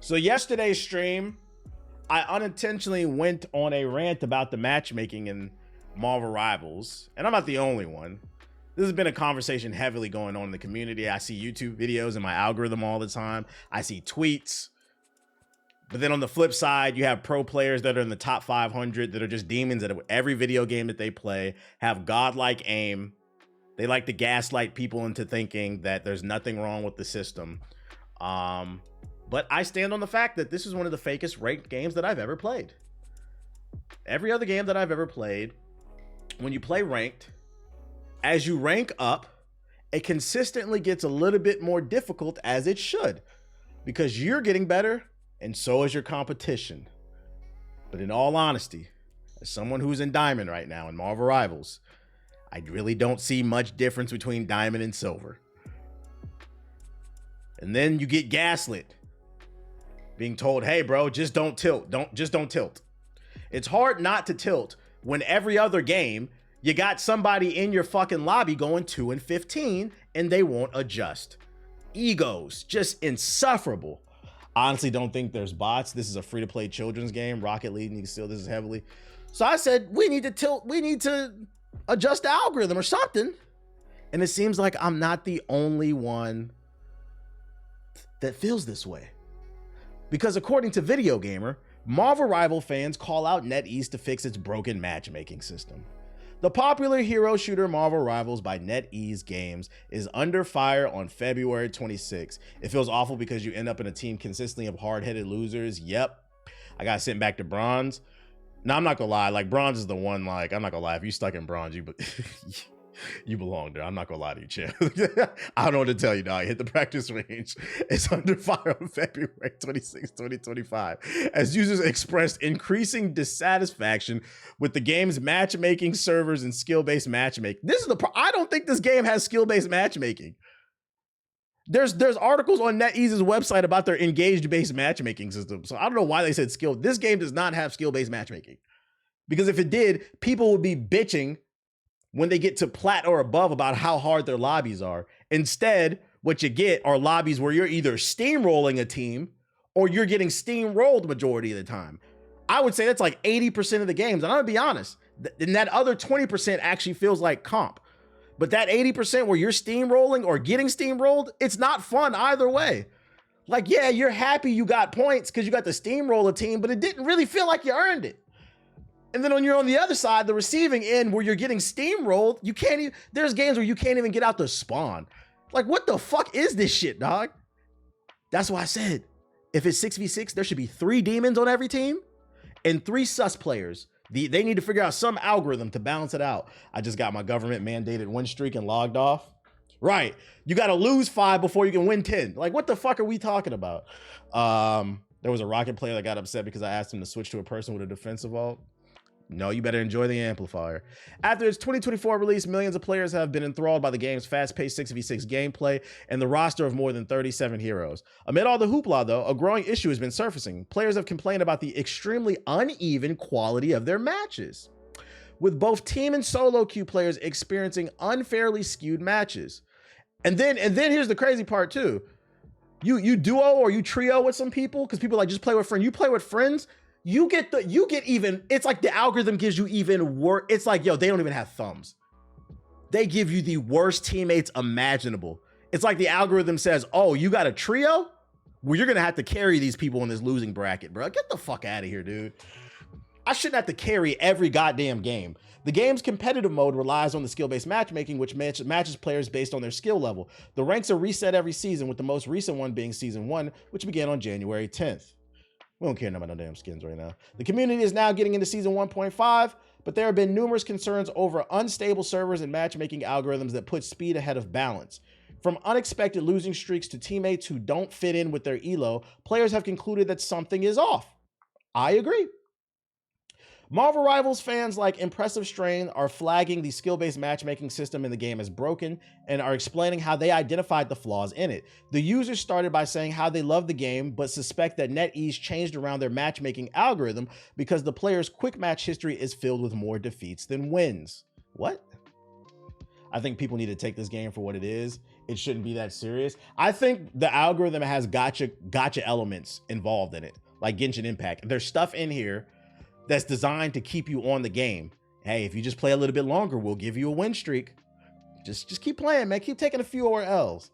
So yesterday's stream, I unintentionally went on a rant about the matchmaking in Marvel Rivals, and I'm not the only one. This has been a conversation heavily going on in the community. I see YouTube videos in my algorithm all the time. I see tweets. But then on the flip side, you have pro players that are in the top 500 that are just demons at every video game that they play, have godlike aim. They like to gaslight people into thinking that there's nothing wrong with the system. But I stand on the fact that this is one of the fakest ranked games that I've ever played. Every other game that I've ever played, when you play ranked, as you rank up, it consistently gets a little bit more difficult, as it should, because you're getting better and so is your competition. But in all honesty, as someone who's in Diamond right now in Marvel Rivals, I really don't see much difference between Diamond and Silver. And then you get gaslit, being told, hey bro, just don't tilt. Just don't tilt. It's hard not to tilt when every other game you got somebody in your fucking lobby going 2-15 and they won't adjust. Egos, just insufferable. Honestly, don't think there's bots. This is a free-to-play children's game. Rocket League, you can steal this heavily. So I said, we need to tilt, we need to adjust the algorithm or something. And it seems like I'm not the only one that feels this way. Because according to Video Gamer, Marvel Rival fans call out NetEase to fix its broken matchmaking system. The popular hero shooter Marvel Rivals by NetEase Games is under fire on February 26. It feels awful because you end up in a team consistently of hard-headed losers. Yep. I got sent back to bronze. Now, I'm not gonna lie, like bronze is the one, like, I'm not gonna lie, if you stuck in bronze, you belong there. I'm not gonna lie to you, champ. I don't know what to tell you, dog. Hit the practice range. It's under fire on February 26, 2025, as users expressed increasing dissatisfaction with the game's matchmaking servers and skill-based matchmaking. This is the I don't think this game has skill-based matchmaking. There's articles on NetEase's website about their engaged-based matchmaking system. So I don't know why they said skill. This game does not have skill-based matchmaking. Because if it did, people would be bitching when they get to plat or above about how hard their lobbies are. Instead, what you get are lobbies where you're either steamrolling a team or you're getting steamrolled majority of the time. I would say that's like 80% of the games. And I'm gonna be honest, and that other 20% actually feels like comp. But that 80% where you're steamrolling or getting steamrolled, it's not fun either way. Like, yeah, you're happy you got points because you got the steamroller team, but it didn't really feel like you earned it. And then when you're on the other side, the receiving end where you're getting steamrolled, you can't even, there's games where you can't even get out the spawn. Like, what the fuck is this shit, dog? That's why I said, if it's 6v6, there should be 3 demons on every team and 3 sus players. They need to figure out some algorithm to balance it out. I just got my government mandated win streak and logged off. Right. You got to lose 5 before you can win 10. Like, what the fuck are we talking about? There was a Rocket player that got upset because I asked him to switch to a person with a defensive vault. No, you better enjoy the amplifier. After its 2024 release, millions of players have been enthralled by the game's fast-paced 6v6 gameplay and the roster of more than 37 heroes. Amid all the hoopla, though, a growing issue has been surfacing. Players have complained about the extremely uneven quality of their matches, with both team and solo queue players experiencing unfairly skewed matches. And then here's the crazy part too. You duo or you trio with some people, because people like just play with friends. You play with friends, you get even, it's like the algorithm gives you even worse. It's like, yo, they don't even have thumbs. They give you the worst teammates imaginable. It's like the algorithm says, oh, you got a trio? Well, you're gonna have to carry these people in this losing bracket, bro. Get the fuck out of here, dude. I shouldn't have to carry every goddamn game. The game's competitive mode relies on the skill-based matchmaking, which matches players based on their skill level. The ranks are reset every season, with the most recent one being Season 1, which began on January 10th. We don't care about no damn skins right now. The community is now getting into Season 1.5, but there have been numerous concerns over unstable servers and matchmaking algorithms that put speed ahead of balance. From unexpected losing streaks to teammates who don't fit in with their elo, players have concluded that something is off. I agree. Marvel Rivals fans like Impressive Strain are flagging the skill-based matchmaking system in the game as broken and are explaining how they identified the flaws in it. The users started by saying how they love the game, but suspect that NetEase changed around their matchmaking algorithm because the player's quick match history is filled with more defeats than wins. What? I think people need to take this game for what it is. It shouldn't be that serious. I think the algorithm has gotcha elements involved in it, like Genshin Impact. There's stuff in here that's designed to keep you on the game. Hey, if you just play a little bit longer, we'll give you a win streak. Just keep playing, man. Keep taking a few more L's.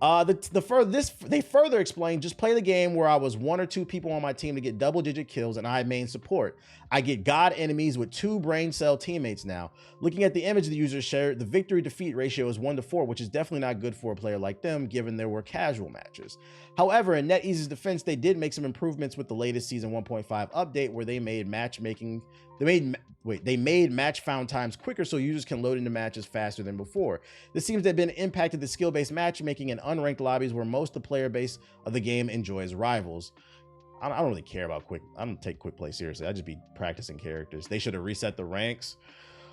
They further explain, just play the game where I was 1 or 2 people on my team to get double-digit kills and I main support. I get god enemies with 2 brain cell teammates now. Looking at the image the user shared, the victory defeat ratio is 1-4, which is definitely not good for a player like them, given there were casual matches. However, in NetEase's defense, they did make some improvements with the latest season 1.5 update where they made they made match found times quicker so users can load into matches faster than before. This seems to have been impacted the skill-based matchmaking and unranked lobbies where most of the player base of the game enjoys rivals. I don't really care about I don't take quick play seriously. I just be practicing characters. They should have reset the ranks.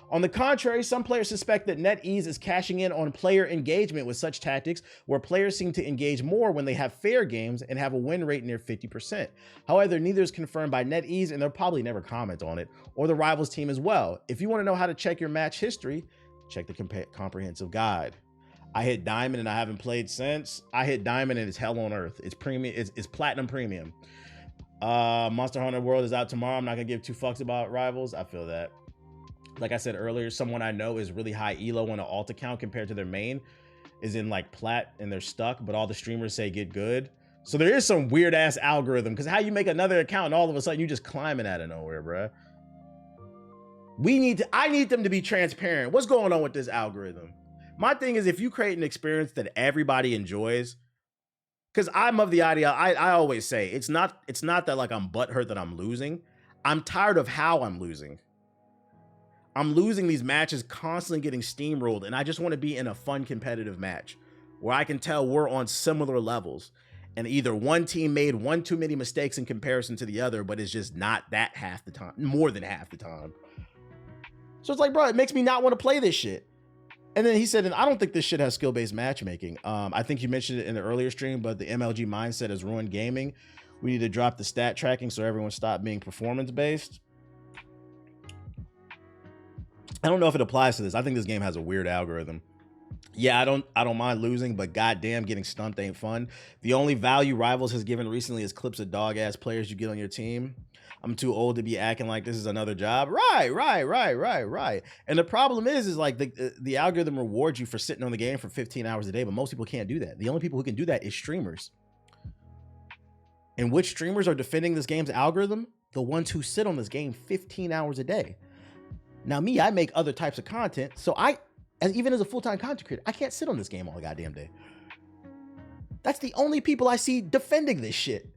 On the contrary, some players suspect that NetEase is cashing in on player engagement with such tactics where players seem to engage more when they have fair games and have a win rate near 50%. However, neither is confirmed by NetEase and they'll probably never comment on it, or the rivals team as well. If you want to know how to check your match history, check the comprehensive guide. I hit Diamond and I haven't played since. I hit Diamond and it's hell on earth. It's premium, it's platinum premium. Monster Hunter World is out tomorrow. I'm not gonna give 2 fucks about rivals. I feel that. Like I said earlier, someone I know is really high elo on an alt account compared to their main is in like plat and they're stuck, but all the streamers say get good. So there is some weird ass algorithm, because how you make another account and all of a sudden you just climbing out of nowhere, bruh. I need them to be transparent. What's going on with this algorithm? My thing is, if you create an experience that everybody enjoys, because I'm of the idea, I always say it's not that like I'm butthurt that I'm losing. I'm tired of how I'm losing. I'm losing these matches, constantly getting steamrolled, and I just want to be in a fun competitive match where I can tell we're on similar levels and either one team made one too many mistakes in comparison to the other, but it's just not that half the time, more than half the time. So it's like, bro, it makes me not want to play this shit. And then he said, and I don't think this shit has skill-based matchmaking. I think you mentioned it in the earlier stream, but the MLG mindset has ruined gaming. We need to drop the stat tracking so everyone stop being performance-based. I don't know if it applies to this. I think this game has a weird algorithm. Yeah, I don't mind losing, but goddamn, getting stumped ain't fun. The only value Rivals has given recently is clips of dog-ass players you get on your team. I'm too old to be acting like this is another job. Right. And the problem is like the algorithm rewards you for sitting on the game for 15 hours a day, but most people can't do that. The only people who can do that is streamers. And which streamers are defending this game's algorithm? The ones who sit on this game 15 hours a day. Now me, I make other types of content, so even as a full-time content creator, I can't sit on this game all the goddamn day. That's the only people I see defending this shit.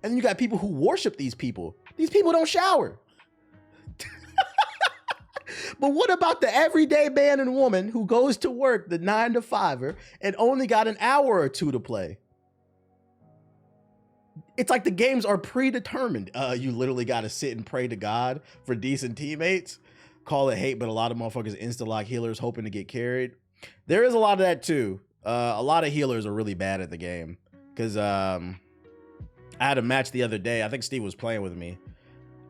And then you got people who worship these people. These people don't shower. But what about the everyday man and woman who goes to work the 9-to-5er and only got an hour or 2 to play? It's like the games are predetermined. You literally got to sit and pray to God for decent teammates. Call it hate, but a lot of motherfuckers insta-lock healers hoping to get carried. There is a lot of that too. A lot of healers are really bad at the game. Because I had a match the other day. I think Steve was playing with me.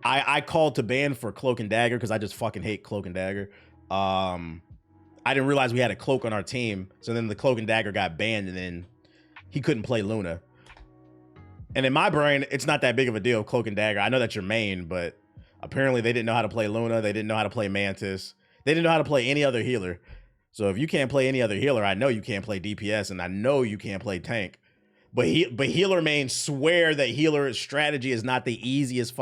I called to ban for Cloak and Dagger because I just fucking hate Cloak and Dagger. I didn't realize we had a Cloak on our team. So then the Cloak and Dagger got banned and then he couldn't play Luna. And in my brain, it's not that big of a deal, Cloak and Dagger. I know that's your main, but apparently they didn't know how to play Luna. They didn't know how to play Mantis. They didn't know how to play any other healer. So if you can't play any other healer, I know you can't play DPS, and I know you can't play tank. But healer mains swear that healer strategy is not the easiest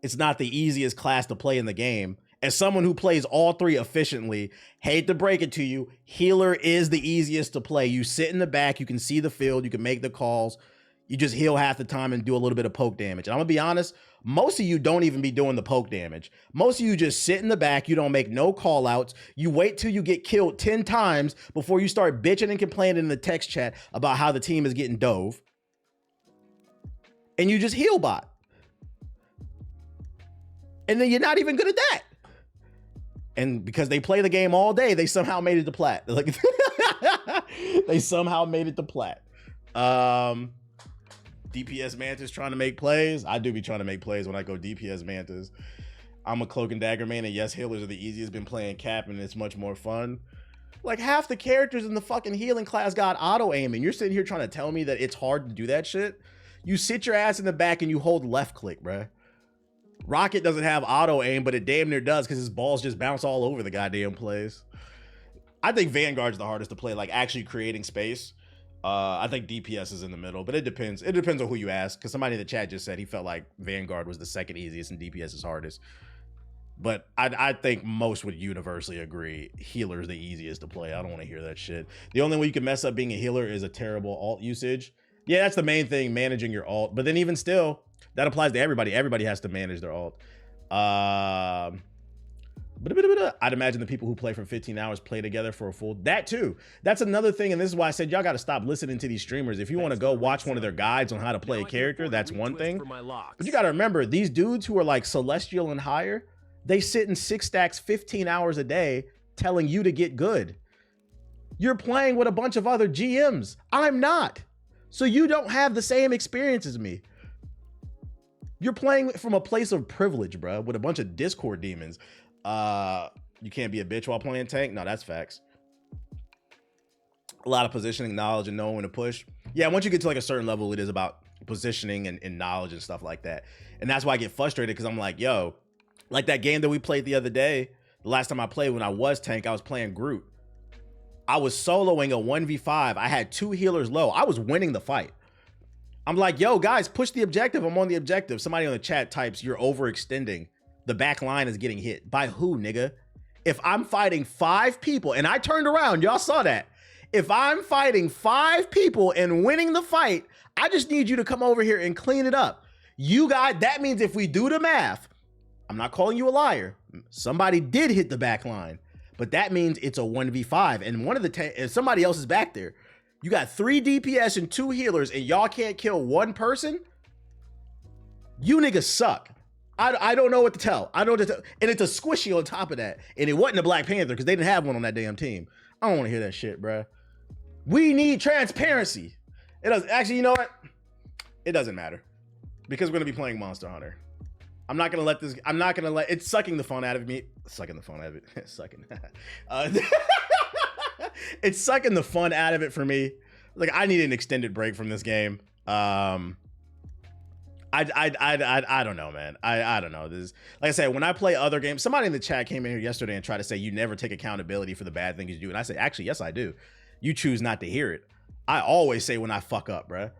it's not the easiest class to play in the game. As someone who plays all three efficiently, hate to break it to you, healer is the easiest to play. You sit in the back, you can see the field, you can make the calls. You just heal half the time and do a little bit of poke damage. And I'm gonna be honest, most of you don't even be doing the poke damage. Most of you just sit in the back, you don't make no call outs. You wait till you get killed 10 times before you start bitching and complaining in the text chat about how the team is getting dove. And you just heal bot. And then you're not even good at that. And because they play the game all day, they somehow made it to plat. Like they somehow made it to plat. DPS Mantis trying to make plays. I do be trying to make plays when I go DPS Mantis. I'm a cloak and dagger main, and yes, healers are the easiest. Been playing cap, and it's much more fun. Like, half the characters in the fucking healing class got auto aim, and you're sitting here trying to tell me that it's hard to do that shit? You sit your ass in the back and you hold left click, bruh. Rocket doesn't have auto aim, but it damn near does because his balls just bounce all over the goddamn place. I think Vanguard's the hardest to play, like actually creating space. I think DPS is in the middle, but it depends. It depends on who you ask, because somebody in the chat just said he felt like Vanguard was the second easiest and DPS is hardest. But I think most would universally agree healer's the easiest to play. I don't want to hear that shit. The only way you can mess up being a healer is a terrible alt usage. Yeah, that's the main thing, managing your alt. But then even still, that applies to everybody. Everybody has to manage their alt. I'd imagine the people who play for 15 hours play together for a full. That too. That's another thing, and this is why I said y'all got to stop listening to these streamers. If you want to go watch one of their guides on how to play a character, that's one thing. But you got to remember, these dudes who are like Celestial and higher, they sit in 6 stacks 15 hours a day telling you to get good. You're playing with a bunch of other GMs. I'm not. So you don't have the same experience as me. You're playing from a place of privilege, bro, with a bunch of Discord demons. You can't be a bitch while playing tank. No, that's facts. A lot of positioning, knowledge, and knowing when to push. Yeah, once you get to like a certain level, it is about positioning and knowledge and stuff like that. And that's why I get frustrated, because I'm like, yo, like that game that we played the other day, the last time I played when I was tank, I was playing Groot. I was soloing a 1v5. I had 2 healers low. I was winning the fight. I'm like, yo, guys, push the objective. I'm on the objective. Somebody on the chat types, you're overextending. The back line is getting hit. By who, nigga? If I'm fighting 5 people, and I turned around, y'all saw that. If I'm fighting 5 people and winning the fight, I just need you to come over here and clean it up. You guys, that means if we do the math, I'm not calling you a liar. Somebody did hit the back line, but that means it's a 1v5, and one of the and somebody else is back there. You got 3 DPS and 2 healers, and y'all can't kill 1 person? You niggas suck. I don't know what to tell. I don't know what to tell. And it's a squishy on top of that. And it wasn't a Black Panther, because they didn't have one on that damn team. I don't want to hear that shit, bruh. We need transparency. It does. Actually, you know what? It doesn't matter, because we're going to be playing Monster Hunter. I'm not going to let this. I'm not going to let. It's sucking the fun out of me. Sucking the fun out of it. Sucking. It's sucking the fun out of it for me. Like, I need an extended break from this game. I don't know, man. I don't know. This is, like I said, when I play other games, somebody in the chat came in here yesterday and tried to say you never take accountability for the bad things you do. And I say, actually, yes, I do. You choose not to hear it. I always say when I fuck up, bruh.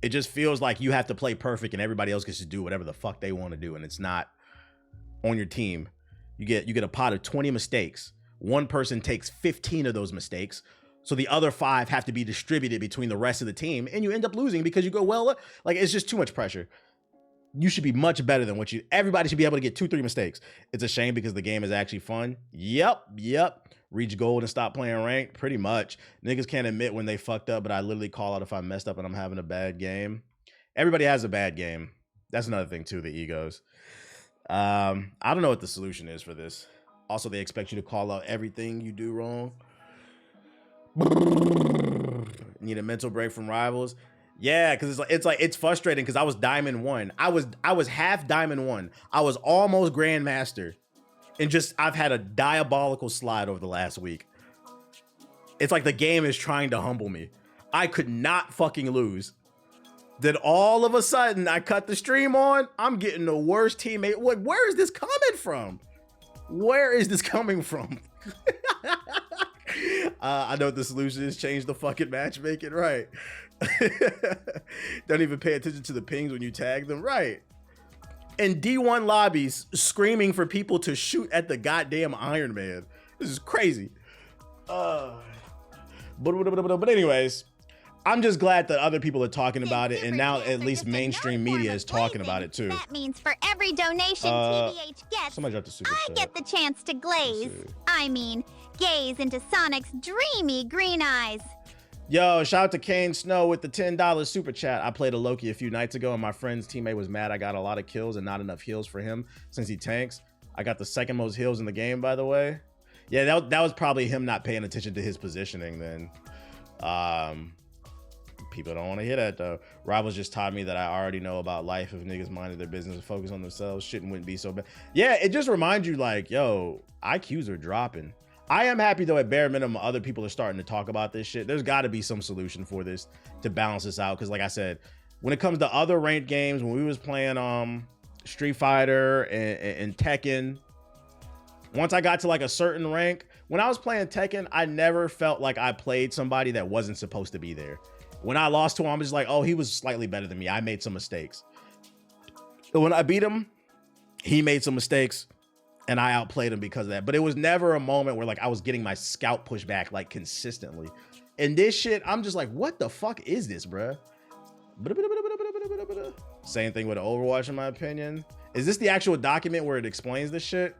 It just feels like you have to play perfect and everybody else gets to do whatever the fuck they want to do. And it's not on your team. You get a pot of 20 mistakes. One person takes 15 of those mistakes. So the other 5 have to be distributed between the rest of the team, and you end up losing because you go, well, like, it's just too much pressure. You should be much better than everybody should be able to get 2-3 mistakes. It's a shame because the game is actually fun. Yep. Reach gold and stop playing ranked. Pretty much. Niggas can't admit when they fucked up, but I literally call out if I messed up and I'm having a bad game. Everybody has a bad game. That's another thing too, the egos. I don't know what the solution is for this. Also, they expect you to call out everything you do wrong. Need a mental break from rivals. Yeah, because it's frustrating, because I was Diamond 1. I was half Diamond 1. I was almost Grandmaster. And just, I've had a diabolical slide over the last week. It's like the game is trying to humble me. I could not fucking lose. Then all of a sudden, I cut the stream on. I'm getting the worst teammate. Like, where is this coming from? Where is this coming from? I know what the solution is. Change the fucking matchmaking, right? Don't even pay attention to the pings when you tag them, right? In D1 lobbies, screaming for people to shoot at the goddamn Iron Man. This is crazy. But anyways, I'm just glad that other people are talking about it, and now at least mainstream media is talking about it too. That means for every donation TBH gets, somebody dropped the super I chat. get the chance to glaze. I mean, gaze into Sonic's dreamy green eyes. Yo, shout out to Kane Snow with the $10 super chat. I played a Loki a few nights ago, and my friend's teammate was mad I got a lot of kills and not enough heals for him since he tanks. I got the second most heals in the game, by the way. Yeah, that was probably him not paying attention to his positioning then. People don't want to hear that though. Rivals just taught me that I already know about life. If niggas minded their business and focus on themselves, shit wouldn't be so bad. Yeah, it just reminds you like, yo, IQs are dropping. I am happy though, at bare minimum, other people are starting to talk about this shit. There's got to be some solution for this to balance this out. Because like I said, when it comes to other ranked games, when we was playing Street Fighter and Tekken, once I got to like a certain rank, when I was playing Tekken, I never felt like I played somebody that wasn't supposed to be there. When I lost to him, I'm just like, oh, he was slightly better than me. I made some mistakes. But when I beat him, he made some mistakes and I outplayed him because of that. But it was never a moment where like I was getting my scout pushed back like consistently. And this shit, I'm just like, what the fuck is this, bruh? Same thing with Overwatch, in my opinion. Is this the actual document where it explains this shit?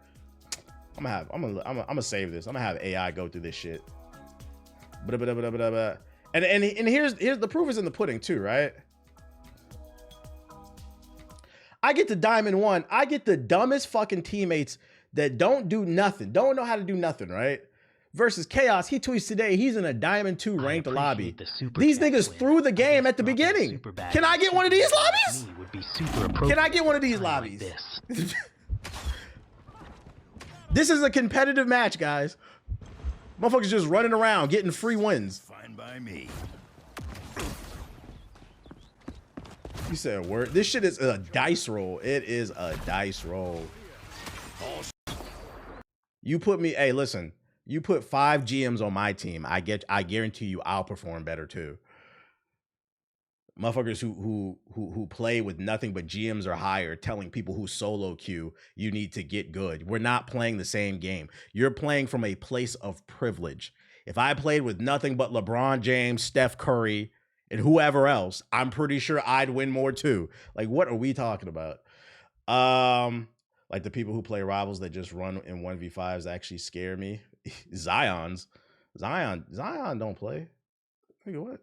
I'm gonna save this. I'm gonna have AI go through this shit. And here's the proof is in the pudding too, right? I get the Diamond 1. I get the dumbest fucking teammates that don't do nothing, don't know how to do nothing, right? Versus Chaos. He tweets today he's in a Diamond 2 ranked lobby. These niggas threw the game at the beginning. Can I get one of these lobbies? Can I get one of these lobbies? This is a competitive match, guys. Motherfuckers just running around getting free wins. Fine by me. You said word. This shit is a dice roll. It is a dice roll. You put me, hey, listen, you put 5 GMs on my team. I guarantee you I'll perform better too. Motherfuckers who play with nothing but GMs or higher telling people who solo queue you need to get good. We're not playing the same game. You're playing from a place of privilege. If I played with nothing but LeBron James, Steph Curry, and whoever else, I'm pretty sure I'd win more too. Like, what are we talking about? Like the people who play rivals that just run in 1v5s actually scare me. Zion don't play. Nigga, what?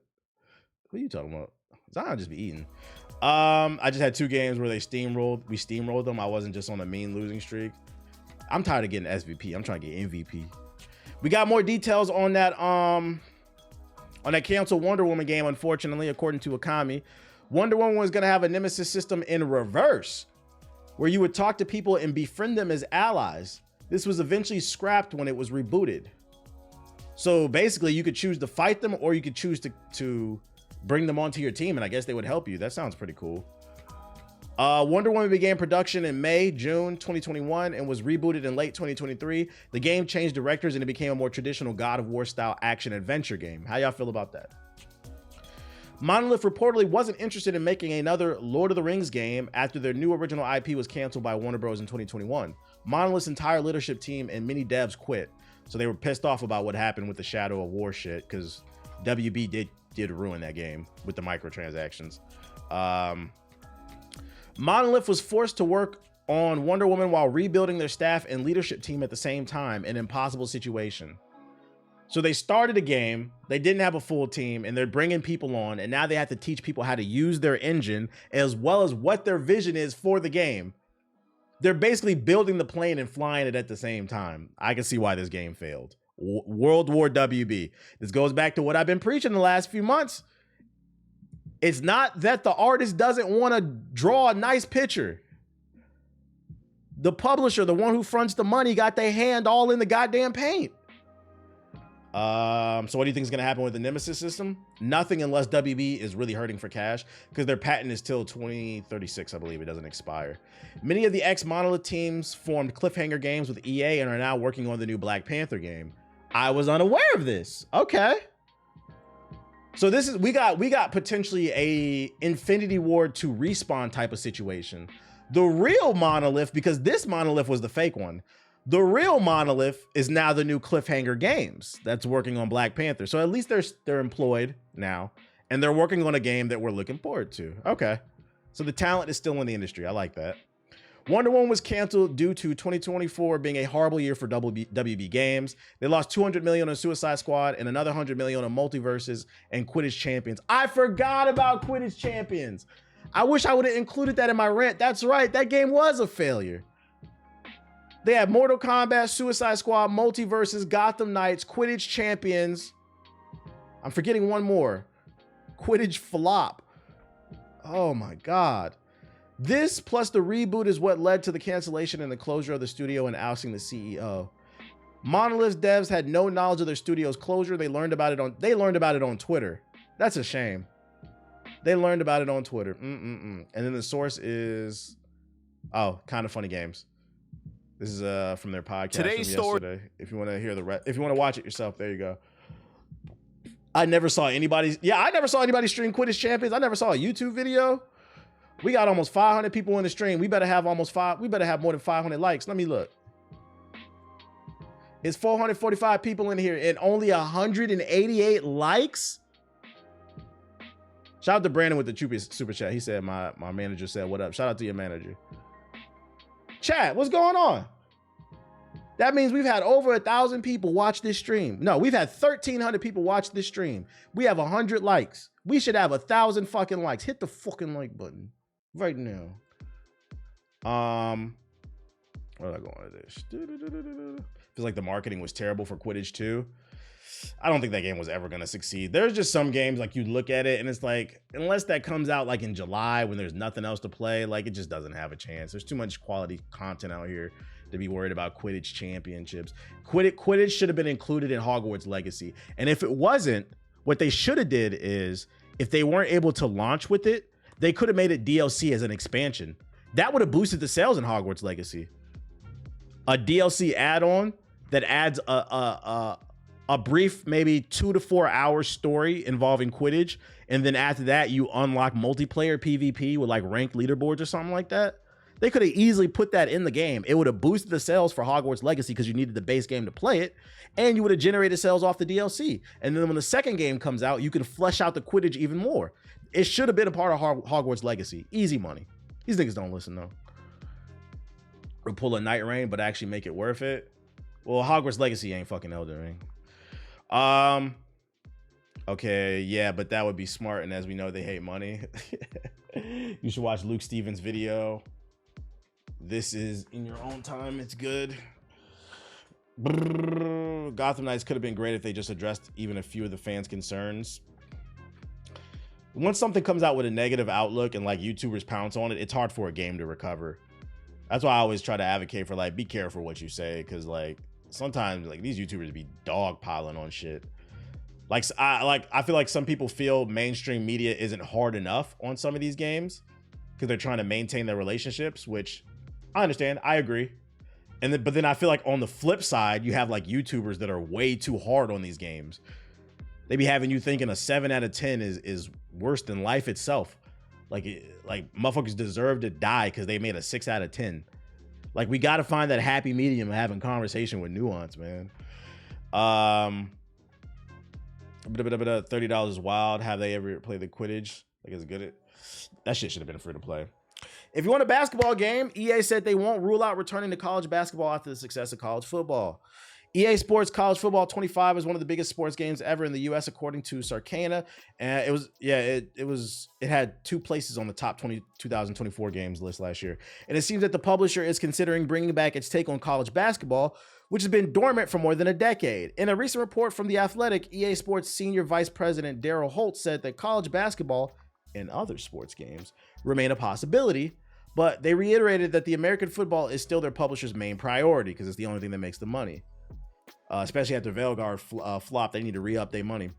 What are you talking about? Zion just be eating. I just had 2 games where we steamrolled them. I wasn't just on a mean losing streak. I'm tired of getting SVP. I'm trying to get MVP. We got more details on that canceled Wonder Woman game, unfortunately, according to Akami. Wonder Woman was gonna have a nemesis system in reverse, where you would talk to people and befriend them as allies. This was eventually scrapped when it was rebooted. So basically you could choose to fight them or you could choose to bring them onto your team, and I guess they would help you. That sounds pretty cool. Wonder Woman began production in June 2021 and was rebooted in late 2023. The game changed directors and it became a more traditional God of War style action adventure game. How y'all feel about that? Monolith reportedly wasn't interested in making another Lord of the Rings game after their new original IP was canceled by Warner Bros. In 2021. Monolith's entire leadership team and many devs quit. So they were pissed off about what happened with the Shadow of War shit, because WB did ruin that game with the microtransactions. Monolith was forced to work on Wonder Woman while rebuilding their staff and leadership team at the same time, an impossible situation. So they started a game, they didn't have a full team, and they're bringing people on, and now they have to teach people how to use their engine as well as what their vision is for the game. They're basically building the plane and flying it at the same time. I can see why this game failed. World War WB. This goes back to what I've been preaching the last few months. It's not that the artist doesn't want to draw a nice picture. The publisher, the one who fronts the money, got their hand all in the goddamn paint. So what do you think is going to happen with the Nemesis system? Nothing, unless WB is really hurting for cash, because their patent is till 2036, I believe. It doesn't expire. Many of the ex-Monolith teams formed cliffhanger games with EA and are now working on the new Black Panther game. I was unaware of this. Okay. So this is, we got potentially a Infinity Ward to Respawn type of situation. The real Monolith, because this Monolith was the fake one, the real Monolith is now the new Cliffhanger Games that's working on Black Panther. So at least they're employed now, and they're working on a game that we're looking forward to. Okay. So the talent is still in the industry. I like that. Wonder Woman was canceled due to 2024 being a horrible year for WB Games. They lost $200 million on Suicide Squad and another $100 million on Multiverses and Quidditch Champions. I forgot about Quidditch Champions. I wish I would have included that in my rant. That's right. That game was a failure. They had Mortal Kombat, Suicide Squad, Multiverses, Gotham Knights, Quidditch Champions. I'm forgetting one more. Quidditch flop. Oh my God. This plus the reboot is what led to the cancellation and the closure of the studio and ousting the CEO. Monolith's devs had no knowledge of their studio's closure. They learned about it on Twitter. That's a shame. They learned about it on Twitter. And then the source is, Kind of Funny Games. This is from their podcast Today's from yesterday. If you want to hear if you want to watch it yourself, there you go. I never saw anybody stream Quidditch Champions. I never saw a YouTube video. We got almost 500 people in the stream. We better have more than 500 likes. Let me look. It's 445 people in here and only 188 likes. Shout out to Brandon with the super chat. He said, my manager said, what up? Shout out to your manager. Chat, what's going on? That means we've had over 1,000 people watch this stream. No, we've had 1,300 people watch this stream. We have 100 likes. We should have 1,000 fucking likes. Hit the fucking like button right now. Where did I go on this? Feels like the marketing was terrible for Quidditch 2. I don't think that game was ever going to succeed. There's just some games like you look at it and it's like, unless that comes out like in July when there's nothing else to play, like it just doesn't have a chance. There's too much quality content out here to be worried about Quidditch championships. Quidditch should have been included in Hogwarts Legacy. And if it wasn't, what they should have did is, if they weren't able to launch with it, they could have made it DLC as an expansion. That would have boosted the sales in Hogwarts Legacy. A DLC add-on that adds a brief, maybe 2 to 4 hour story involving Quidditch. And then after that, you unlock multiplayer PvP with like ranked leaderboards or something like that. They could have easily put that in the game. It would have boosted the sales for Hogwarts Legacy because you needed the base game to play it. And you would have generated sales off the DLC. And then when the second game comes out, you can flesh out the Quidditch even more. It should have been a part of Hogwarts Legacy. Easy money. These niggas don't listen though. Or pull a Night Rain, but actually make it worth it. Well, Hogwarts Legacy ain't fucking Elden Ring. Okay, yeah, but that would be smart. And as we know, they hate money. You should watch Luke Stevens' video. This is in your own time. It's good. Gotham Knights could have been great if they just addressed even a few of the fans' concerns. Once something comes out with a negative outlook and like YouTubers pounce on it, it's hard for a game to recover. That's why I always try to advocate for like, be careful what you say. Cause like sometimes like these YouTubers be dogpiling on shit. I feel like some people feel mainstream media isn't hard enough on some of these games because they're trying to maintain their relationships, which I understand. I agree. But then I feel like on the flip side, you have like YouTubers that are way too hard on these games. They be having you thinking a 7 out of 10 is worse than life itself. Like motherfuckers deserve to die because they made a 6 out of 10. Like we got to find that happy medium of having conversation with nuance, man. $30 is wild. Have they ever played the Quidditch? Like, is it good? That shit should have been free to play. If you want a basketball game, EA said they won't rule out returning to college basketball after the success of college football. EA Sports College Football 25 is one of the biggest sports games ever in the U.S. according to Sarcana, and it had 2 places on the top 2024 games list last year. And it seems that the publisher is considering bringing back its take on college basketball, which has been dormant for more than a decade. In a recent report from The Athletic, EA Sports Senior Vice President Daryl Holt said that college basketball and other sports games remain a possibility, but they reiterated that the American football is still their publisher's main priority because it's the only thing that makes the money. Especially after Veilguard flop, they need to re-up their money.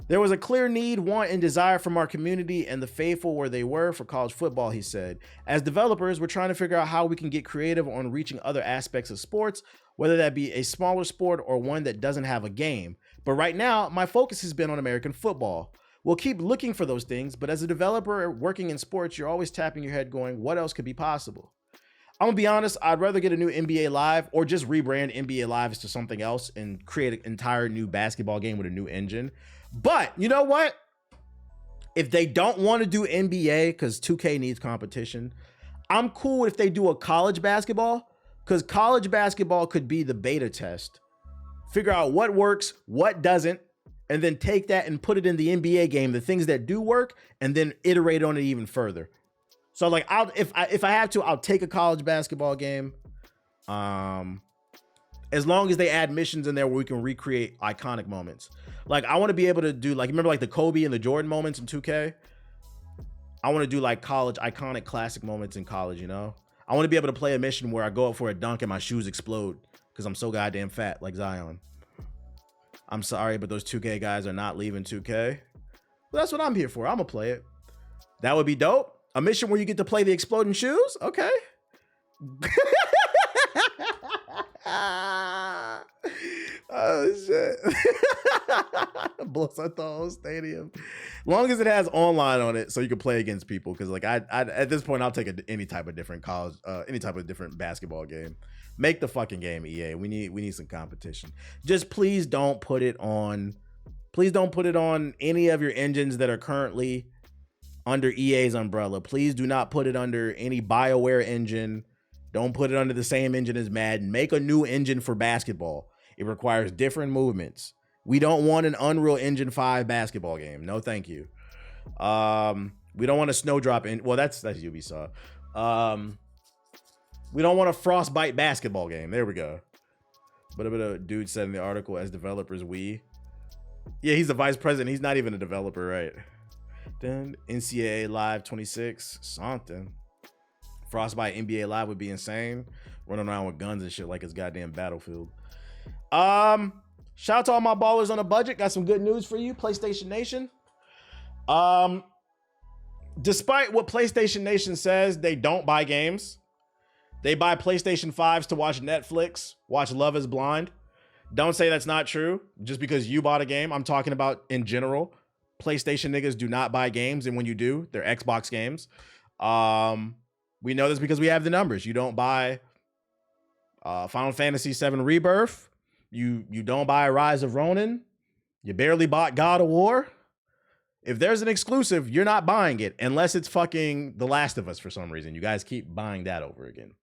There was a clear need, want, and desire from our community and the faithful where they were for college football, he said. As developers, we're trying to figure out how we can get creative on reaching other aspects of sports, whether that be a smaller sport or one that doesn't have a game. But right now, my focus has been on American football. We'll keep looking for those things, but as a developer working in sports, you're always tapping your head going, what else could be possible? I'm gonna be honest, I'd rather get a new NBA Live or just rebrand NBA Live to something else and create an entire new basketball game with a new engine. But you know what? If they don't want to do NBA because 2K needs competition, I'm cool if they do a college basketball because college basketball could be the beta test. Figure out what works, what doesn't, and then take that and put it in the NBA game, the things that do work, and then iterate on it even further. So like, if I have to, I'll take a college basketball game. As long as they add missions in there where we can recreate iconic moments. Like, I want to be able to do, like, remember like the Kobe and the Jordan moments in 2K? I want to do like college, iconic classic moments in college, you know? I want to be able to play a mission where I go up for a dunk and my shoes explode because I'm so goddamn fat, like Zion. I'm sorry, but those 2K guys are not leaving 2K. But that's what I'm here for. I'm going to play it. That would be dope. A mission where you get to play the exploding shoes? Okay. Oh shit. Blows out the whole stadium. Long as it has online on it so you can play against people, because like I at this point I'll take any type of different college any type of different basketball game. Make the fucking game, EA. We need some competition. Just please don't put it on any of your engines that are currently under EA's umbrella. Please do not put it under any BioWare engine. Don't put it under the same engine as Madden. Make a new engine for basketball. It requires different movements. We don't want an Unreal Engine 5 basketball game. No, thank you. We don't want a Snowdrop in. Well, that's Ubisoft. We don't want a Frostbite basketball game. There we go. But a dude said in the article, as developers, we. Yeah, he's the vice president. He's not even a developer, right? Then NCAA Live 26, something. Frostbite NBA Live would be insane. Running around with guns and shit like it's goddamn Battlefield. Shout out to all my ballers on a budget. Got some good news for you, PlayStation Nation. Despite what PlayStation Nation says, they don't buy games. They buy PlayStation 5s to watch Netflix, watch Love is Blind. Don't say that's not true just because you bought a game. I'm talking about in general. PlayStation niggas do not buy games, and when you do, they're Xbox games. We know this because we have the numbers. You don't buy Final Fantasy VII Rebirth. You don't buy Rise of Ronin. You barely bought God of War. If there's an exclusive, you're not buying it unless it's fucking The Last of Us for some reason. You guys keep buying that over again.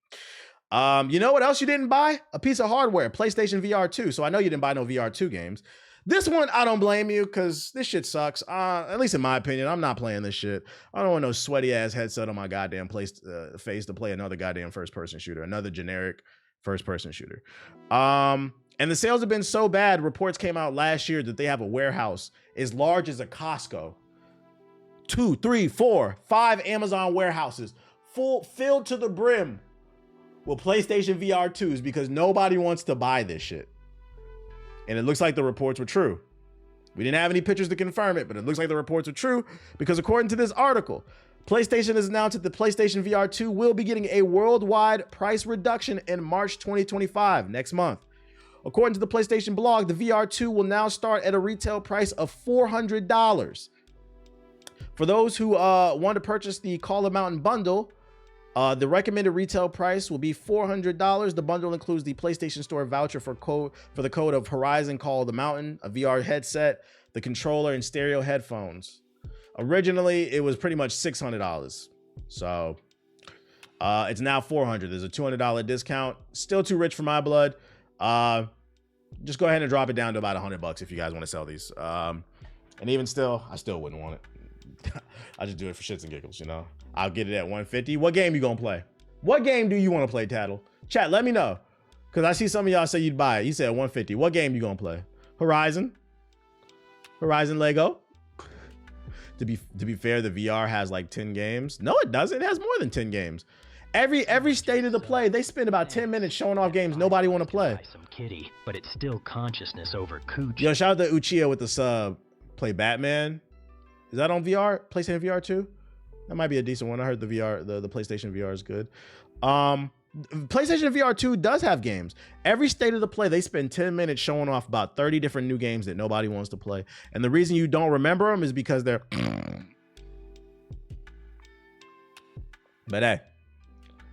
You know what else you didn't buy? A piece of hardware, PlayStation VR 2. So I know you didn't buy no VR 2 games. This one, I don't blame you because this shit sucks. At least in my opinion, I'm not playing this shit. I don't want no sweaty ass headset on my goddamn face to play another goddamn first person shooter, another generic first person shooter. And the sales have been so bad. Reports came out last year that they have a warehouse as large as a Costco. 2, 3, 4, 5 Amazon warehouses filled to the brim with PlayStation VR 2s because nobody wants to buy this shit. And it looks like the reports were true. We didn't have any pictures to confirm it, but it looks like the reports are true because according to this article, PlayStation has announced that the PlayStation VR 2 will be getting a worldwide price reduction in March 2025, next month. According to the PlayStation blog, the VR 2 will now start at a retail price of $400. For those who want to purchase the Call of Mountain bundle, the recommended retail price will be $400. The bundle includes the PlayStation Store voucher for the code of Horizon Call of the Mountain, a VR headset, the controller, and stereo headphones. Originally, it was pretty much $600. So it's now $400. There's a $200 discount. Still too rich for my blood. Just go ahead and drop it down to about $100 if you guys want to sell these. And even still, I still wouldn't want it. I just do it for shits and giggles, you know. I'll get it at $150. What game you gonna play? What game do you want to play, Tattle? Chat, let me know. Cause I see some of y'all say you'd buy it. You said $150. What game you gonna play? Horizon Lego. To be fair, the VR has like 10 games. No, it doesn't. It has more than 10 games. Every state of the play, they spend about 10 minutes showing off games nobody want to play. Some kitty, but it's still consciousness over cooch. Yo, shout out to Uchiha with the sub. Play Batman. Is that on VR? PlayStation VR 2? That might be a decent one. I heard the PlayStation VR is good. PlayStation VR 2 does have games. Every state of the play, they spend 10 minutes showing off about 30 different new games that nobody wants to play. And the reason you don't remember them is because they're... But hey,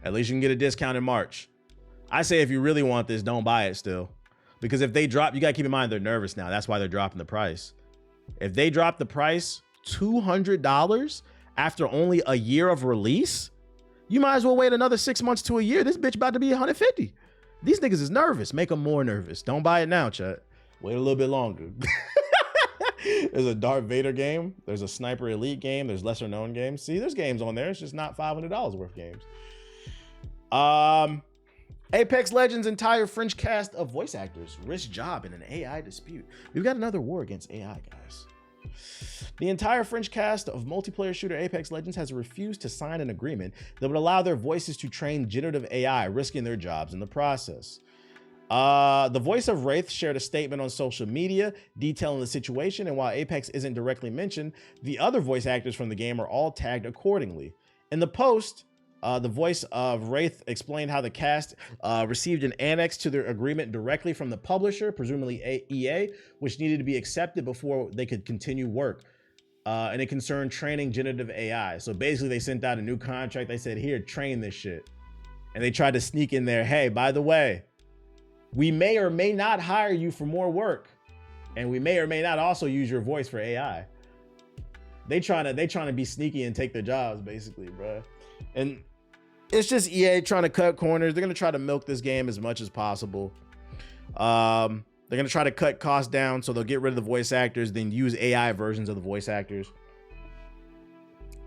at least you can get a discount in March. I say if you really want this, don't buy it still. Because if they drop, you got to keep in mind they're nervous now. That's why they're dropping the price. If they drop the price $200 after only a year of release, you might as well wait another 6 months to a year. This bitch about to be 150. These niggas is nervous. Make them more nervous. Don't buy it now, chat. Wait a little bit longer. There's a Darth Vader game. There's a Sniper Elite game. There's lesser known games. See, there's games on there. It's just not $500 worth games. Apex Legends' entire French cast of voice actors risk job in an AI dispute. We've got another war against AI, guys. The entire French cast of multiplayer shooter Apex Legends has refused to sign an agreement that would allow their voices to train generative AI, risking their jobs in the process. The voice of Wraith shared a statement on social media detailing the situation, and while Apex isn't directly mentioned, the other voice actors from the game are all tagged accordingly. In the post, the voice of Wraith explained how the cast received an annex to their agreement directly from the publisher, presumably EA, which needed to be accepted before they could continue work. And it concerned training generative AI. So basically they sent out a new contract. They said, here, train this shit. And they tried to sneak in there, hey, by the way, we may or may not hire you for more work. And we may or may not also use your voice for AI. They trying to be sneaky and take their jobs, basically, bro. And it's just EA trying to cut corners. They're going to try to milk this game as much as possible. They're going to try to cut costs down, so they'll get rid of the voice actors, then use AI versions of the voice actors.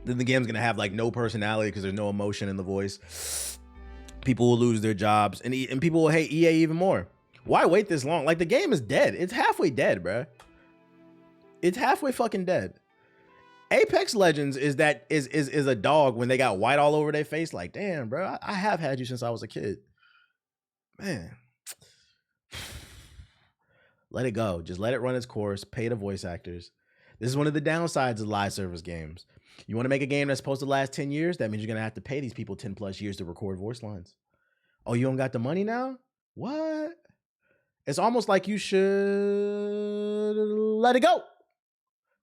Then the game's going to have like no personality because there's no emotion in the voice. People will lose their jobs, and people will hate EA even more. Why wait this long? Like, the game is dead. It's halfway dead, bro. It's halfway fucking dead. Apex Legends is a dog when they got white all over their face. Like, damn, bro, I have had you since I was a kid. Man. Let it go. Just let it run its course. Pay the voice actors. This is one of the downsides of live service games. You want to make a game that's supposed to last 10 years? That means you're going to have to pay these people 10 plus years to record voice lines. Oh, you don't got the money now? What? It's almost like you should let it go.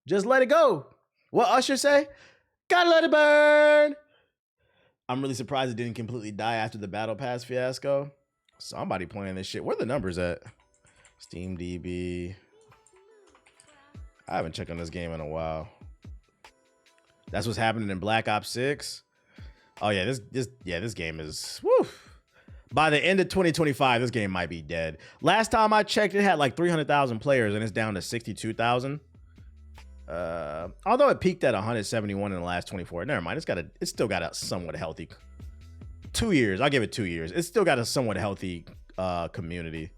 Just let it go. What Usher say? Gotta let it burn. I'm really surprised it didn't completely die after the Battle Pass fiasco. Somebody playing this shit. Where are the numbers at? Steam DB. I haven't checked on this game in a while. That's what's happening in Black Ops 6. Oh yeah, this game is woo. By the end of 2025, this game might be dead. Last time I checked, it had like 300,000 players and it's down to 62,000. Although it peaked at 171 in the last 24. Never mind. It's still got a somewhat healthy 2 years. I'll give it 2 years. It's still got a somewhat healthy community.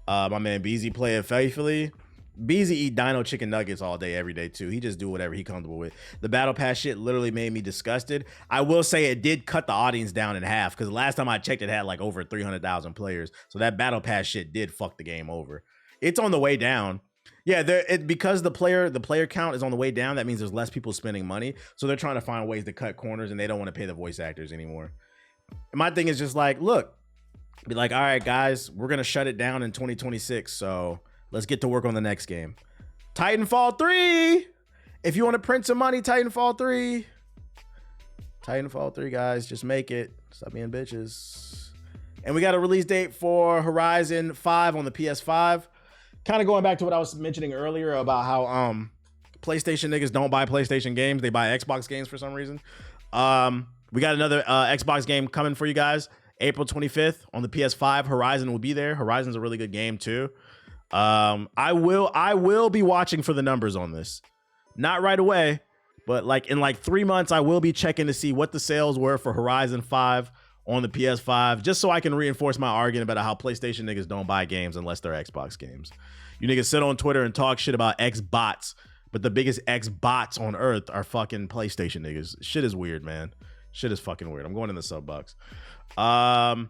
My man BZ play it faithfully. BZ eat dino chicken nuggets all day, every day too. He just do whatever he comfortable with. The battle pass shit literally made me disgusted. I will say it did cut the audience down in half because last time I checked, it had like over 300,000 players. So that battle pass shit did fuck the game over. It's on the way down. Yeah, because the player count is on the way down. That means there's less people spending money. So they're trying to find ways to cut corners, and they don't want to pay the voice actors anymore. And my thing is just like, look, be like, all right, guys, we're gonna shut it down in 2026. So let's get to work on the next game. Titanfall 3. If you want to print some money, Titanfall 3. Titanfall 3, guys, just make it. Stop being bitches. And we got a release date for Horizon 5 on the PS5. Kind of going back to what I was mentioning earlier about how PlayStation niggas don't buy PlayStation games. They buy Xbox games for some reason. We got another Xbox game coming for you guys. April 25th on the PS5. Horizon will be there. Horizon's a really good game too. I will be watching for the numbers on this. Not right away, but like in like 3 months, I will be checking to see what the sales were for Horizon 5 on the PS5, just so I can reinforce my argument about how PlayStation niggas don't buy games unless they're Xbox games. You niggas sit on Twitter and talk shit about Xbots, but the biggest Xbots on earth are fucking PlayStation niggas. Shit is weird, man. Shit is fucking weird. I'm going in the sub box. AI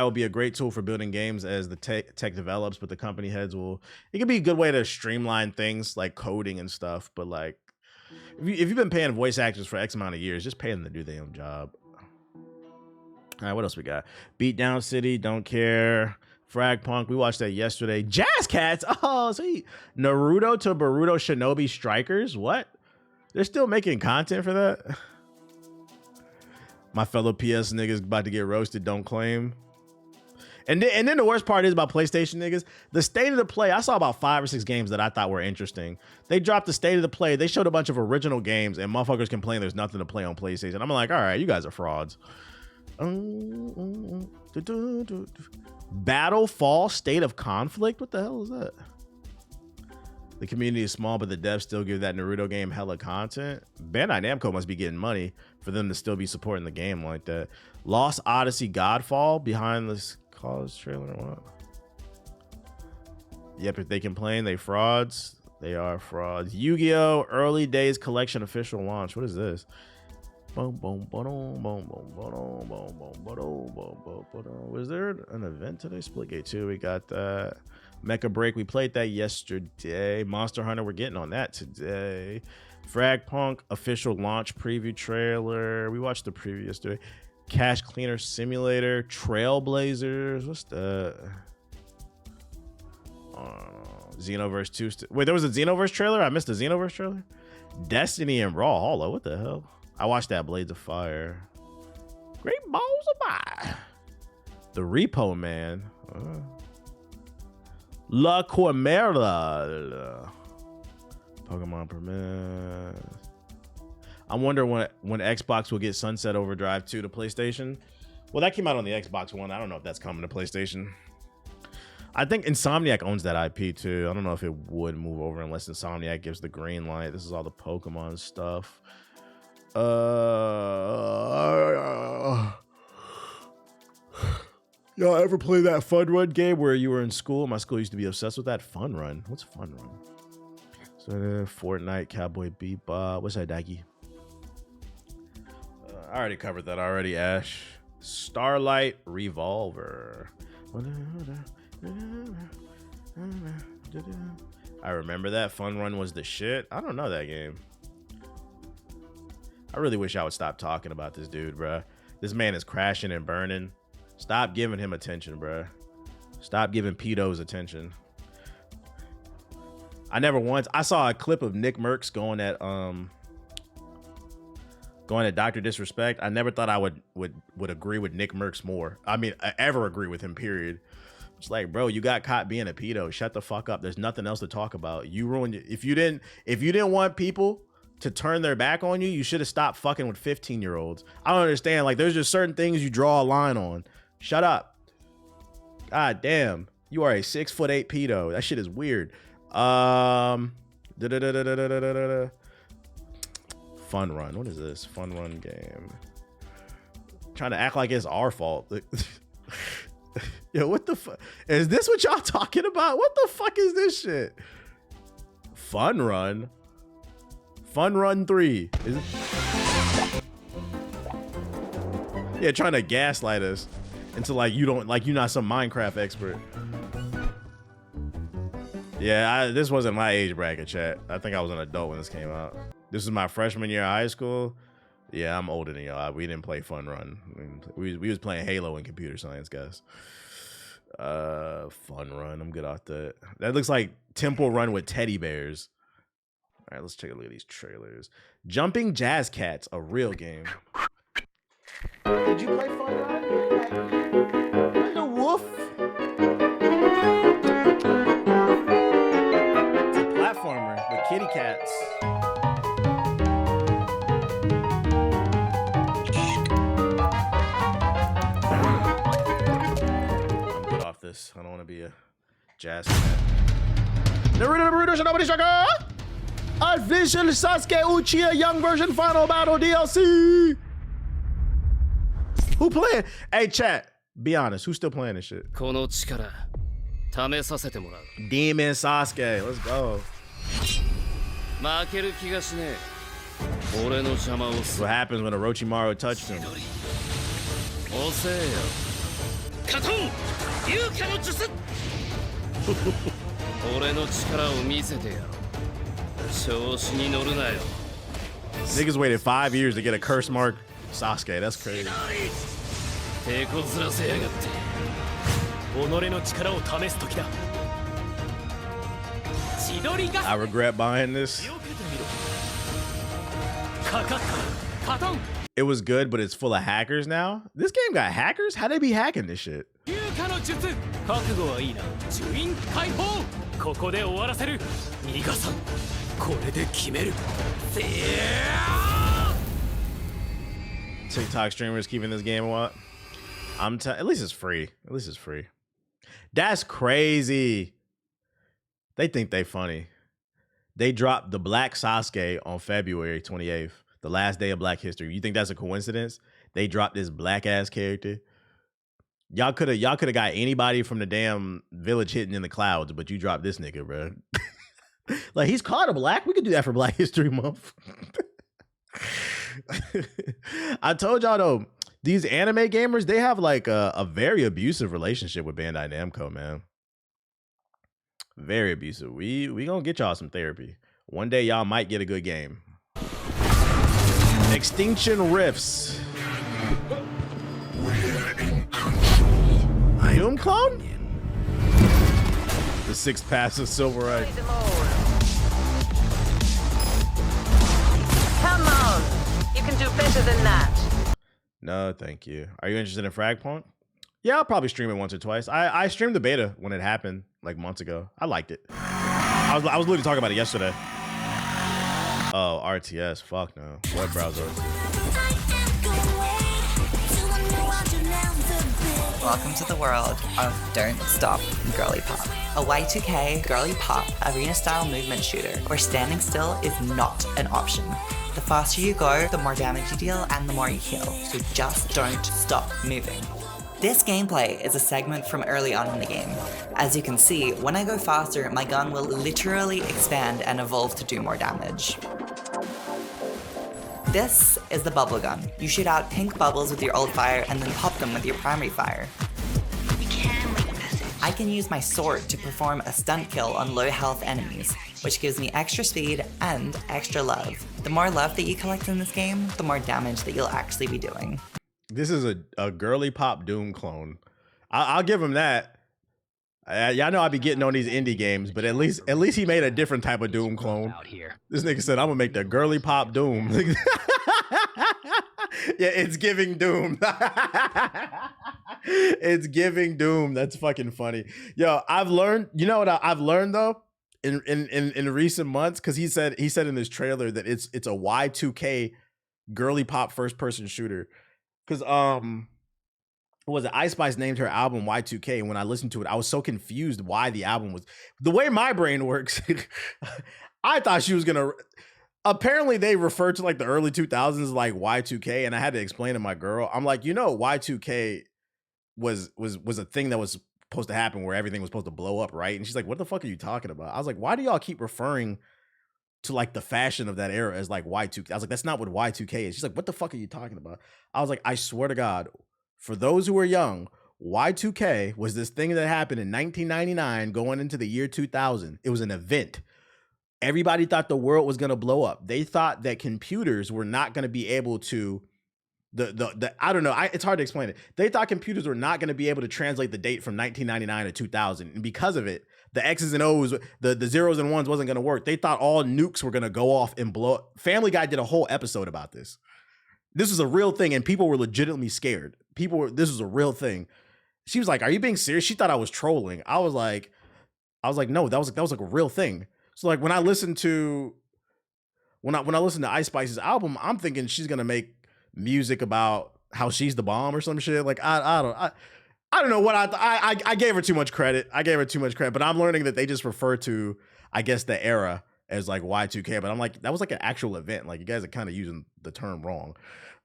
will be a great tool for building games as the tech develops, but the company heads it can be a good way to streamline things like coding and stuff. But like, if you've been paying voice actors for X amount of years, just pay them to do their own job. All right, what else we got? Beatdown City, don't care. Frag Punk, we watched that yesterday. Jazz Cats, oh sweet. Naruto to Boruto Shinobi Strikers, what? They're still making content for that? My fellow PS niggas about to get roasted, don't claim. And then the worst part is about PlayStation niggas, the state of the play, I saw about 5 or 6 games that I thought were interesting. They dropped the state of the play. They showed a bunch of original games and motherfuckers complain there's nothing to play on PlayStation. I'm like, all right, you guys are frauds. Battle Fall State of Conflict? What the hell is that? The community is small, but the devs still give that Naruto game hella content. Bandai Namco must be getting money for them to still be supporting the game like that. Lost Odyssey Godfall behind this cause trailer. What? Yep, if they complain, they frauds. They are frauds. Yu-Gi-Oh! Early Days Collection official launch. What is this? Was there an event today? Splitgate 2. We got that. Mecha Break. We played that yesterday. Monster Hunter. We're getting on that today. Fragpunk official launch preview trailer. We watched the preview yesterday. Cash Cleaner Simulator. Trailblazers. What's that? Xenoverse 2. Wait, there was a Xenoverse trailer? I missed the Xenoverse trailer? Destiny and Raw Hollow. What the hell? I watched that Blades of Fire. Great balls of fire. The Repo Man. La Quimera. Pokemon Permit. I wonder when Xbox will get Sunset Overdrive 2 to PlayStation. Well, that came out on the Xbox One. I don't know if that's coming to PlayStation. I think Insomniac owns that IP too. I don't know if it would move over unless Insomniac gives the green light. This is all the Pokemon stuff. Y'all ever play that Fun Run game where you were in school? My school used to be obsessed with that. Fun Run. What's Fun Run? So Fortnite, Cowboy Bebop. What's that, Daggy? I already covered that already, Ash. Starlight Revolver. I remember that. Fun Run was the shit. I don't know that game. I really wish I would stop talking about this dude, bruh. This man is crashing and burning. Stop giving him attention, bruh. Stop giving pedos attention. I saw a clip of Nick Merckx going at Dr. Disrespect. I never thought I would agree with Nick Merckx more. I mean, I ever agree with him, period. It's like, bro, you got caught being a pedo. Shut the fuck up. There's nothing else to talk about. You ruined it. If you didn't want people to turn their back on you, you should have stopped fucking with 15-year-olds. I don't understand. Like, there's just certain things you draw a line on. Shut up. God damn. You are a 6'8" pedo. That shit is weird. Fun Run. What is this? Fun Run game. Trying to act like it's our fault. Yo, what the fuck? Is this what y'all talking about? What the fuck is this shit? Fun Run? Fun Run 3. Is it? Yeah, trying to gaslight us into like you're not some Minecraft expert. Yeah, this wasn't my age bracket, chat. I think I was an adult when this came out. This is my freshman year of high school. Yeah, I'm older than y'all. We didn't play Fun Run. We was playing Halo in computer science, guys. Fun Run. I'm good off that. That looks like Temple Run with teddy bears. All right, let's take a look at these trailers. Jumping Jazz Cats, a real game. Did you play Fun Run? Like a wolf? It's a platformer with kitty cats. I'm good off this. I don't want to be a jazz cat. Naruto Shinobi Shaka! Official Sasuke Uchiha Young Version Final Battle DLC! Who playing? Hey, chat, be honest. Who's still playing this shit? Demon Sasuke. Let's go. What happens when Orochimaru touched him? Niggas waited 5 years to get a curse mark Sasuke. That's crazy. I regret buying this. It was good, but it's full of hackers now. This game got hackers? How they be hacking this shit? TikTok streamers keeping this game what? At least it's free. At least it's free. That's crazy. They think they funny. They dropped the Black Sasuke on February 28th, the last day of Black History. You think that's a coincidence? They dropped this black ass character. Y'all could have got anybody from the damn village hidden in the clouds, but you dropped this nigga, bro. Like, he's called a black. We could do that for Black History Month. I told y'all though, these anime gamers, they have like a very abusive relationship with Bandai Namco, man. Very abusive. We gonna get y'all some therapy. One day y'all might get a good game. Extinction Rifts. Doom clone? The sixth pass of Silver Right. Come on, you can do better than that. No, thank you. Are you interested in Fragpunk? Yeah, I'll probably stream it once or twice. I streamed the beta when it happened, like months ago. I liked it. I was literally talking about it yesterday. Oh, RTS. Fuck no. Web browser. Welcome to the world of Don't Stop Girly Pop. A Y2K girly pop arena-style movement shooter where standing still is not an option. The faster you go, the more damage you deal and the more you heal, so just don't stop moving. This gameplay is a segment from early on in the game. As you can see, when I go faster, my gun will literally expand and evolve to do more damage. This is the bubble gun. You shoot out pink bubbles with your old fire and then pop them with your primary fire. I can use my sword to perform a stunt kill on low health enemies, which gives me extra speed and extra love. The more love that you collect in this game, the more damage that you'll actually be doing. This is a girly pop Doom clone. I'll give him that. Y'all know I be getting on these indie games, but at least he made a different type of Doom clone. This nigga said, I'm gonna make the girly pop Doom. Yeah, it's giving Doom. It's giving Doom. That's fucking funny. Yo, I've learned, you know what I've learned though in recent months, because he said in this trailer that it's a Y2K girly pop first person shooter. Because what was it? Ice Spice named her album Y2K, and when I listened to it, I was so confused why the album was the way my brain works. I thought she was gonna. Apparently, they refer to like the early 2000s like Y2K, and I had to explain to my girl. I'm like, Y2K was a thing that was supposed to happen where everything was supposed to blow up, right? And she's like, "What the fuck are you talking about?" I was like, "Why do y'all keep referring to like the fashion of that era as like Y2K?" I was like, "That's not what Y2K is." She's like, "What the fuck are you talking about?" I was like, "I swear to God, for those who are young, Y2K was this thing that happened in 1999 going into the year 2000. It was an event. Everybody thought the world was going to blow up. They thought that computers were not going to be able to I don't know. It's hard to explain it. They thought computers were not going to be able to translate the date from 1999 to 2000. And because of it, the X's and O's, the zeros and ones wasn't going to work. They thought all nukes were going to go off and blow up. Family Guy did a whole episode about this. This was a real thing, and people were legitimately scared. This was a real thing. She was like, "Are you being serious?" She thought I was trolling. I was like, "No, that was like a real thing." So like when I listen to Ice Spice's album, I'm thinking she's gonna make music about how she's the bomb or some shit. Like I don't know what I gave her too much credit. But I'm learning that they just refer to, I guess, the era as like Y2K. But I'm like, that was like an actual event. Like, you guys are kind of using the term wrong.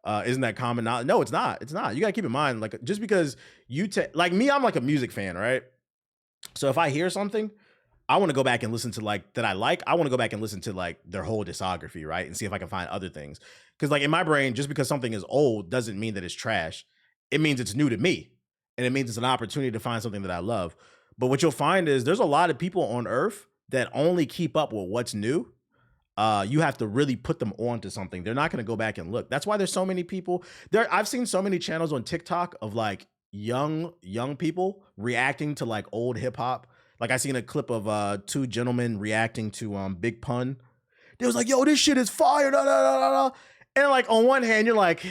Isn't that common knowledge? No, it's not. It's not. You gotta keep in mind, like, just because like me, I'm like a music fan, right? So if I hear something, I want to go back and listen to like that I want to go back and listen to like their whole discography, right? And see if I can find other things. Because like in my brain, just because something is old doesn't mean that it's trash. It means it's new to me. And it means it's an opportunity to find something that I love. But what you'll find is there's a lot of people on Earth that only keep up with what's new. You have to really put them onto something. They're not going to go back and look. That's why there's so many people there. I've seen so many channels on TikTok of like young people reacting to like old hip hop. Like I seen a clip of two gentlemen reacting to Big Pun. They was like, "Yo, this shit is fire." Da, da, da, da, da. And like on one hand, you're like,